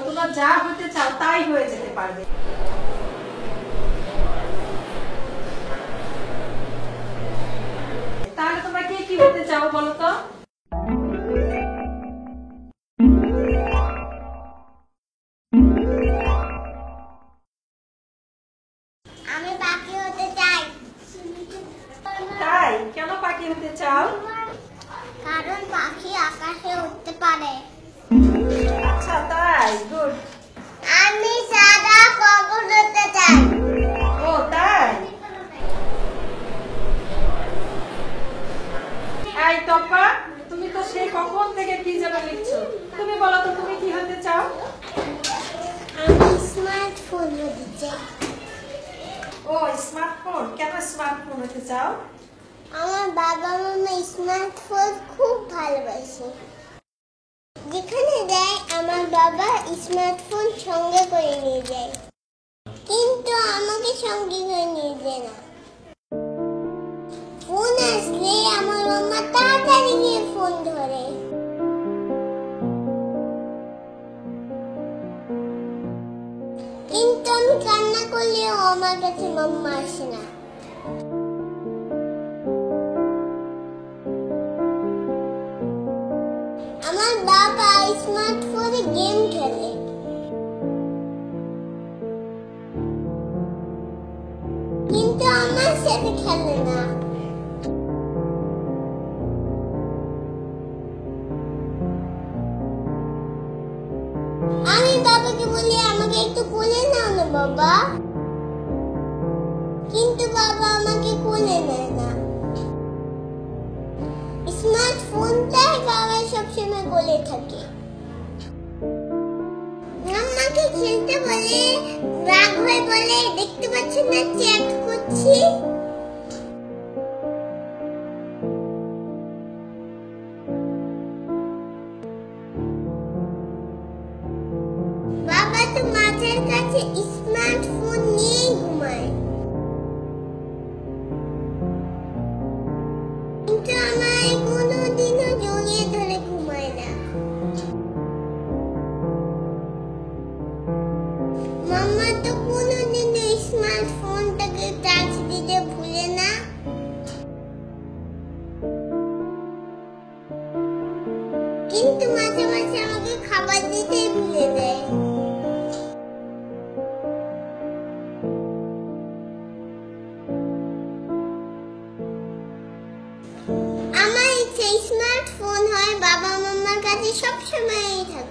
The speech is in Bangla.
তোমরা যা হতে চাও তাই হয়ে যেতে পারবে। তাহলে তোমরা কে কি হতে চাও বলো তো? আমি পাখি হতে চাই। তাই? কেন পাখি হতে চাও? কারণ পাখি আকাশে উড়তে পারে। আচ্ছা তাই, গুড। আমি সাদা কবুতর হতে চাই। ও তাই? এই টপা, তুমি তো সেই কখন থেকে কি যেন লিখছো, তুমি বলো তো তুমি কি হতে চাও? আমি স্মার্টফোন হতে চাই। ও স্মার্টফোন, কেন স্মার্টফোন হতে চাও? আমার বাবা মামা স্মার্টফোন খুব ভালোবাসে। যেখানে যায় আমার বাবা স্মার্টফোন সঙ্গে করে নিয়ে যায়, কিন্তু আমাকে সঙ্গে করে নিয়ে যায় না। ফোন আসলে আমার মামা তাড়াতাড়ি গিয়ে ফোন ধরে, কিন্তু আমি কান্না করলেও আমার কাছে মাম্মা আসে না। আমার বাবা স্মার্টফোনে গেম খেলে, কিন্তু আমার সাথে খেলে না। আমি বাবাকে বলি আমাকে একটু কোলে নাও না বাবা, কিন্তু বাবা আমাকে কোলে নেয় না। স্মার্টফোনটাই বাবা সবসময় কোলে থাকে। মাম্মাকে খেলতে বলে রাগ হয়ে বলে, দেখতে পাচ্ছেন না চ্যাট করছি। বাবা তো মাথার কাছে স্মার্টফোন নিয়ে ঘুমায়, কিন্তু আমায় কোনোদিনও জড়িয়ে ধরে ঘুমায় না। মাম্মা তো কোনোদিনও স্মার্টফোনটাকে চার্জ দিতে ভুলে না, কিন্তু মাঝে মাঝে আমাকে খাবার দিতেই ভুলে দেয়। আমার ইচ্ছে স্মার্টফোন হয় বাবা মাম্মার কাছে সবসময়ই থাকে।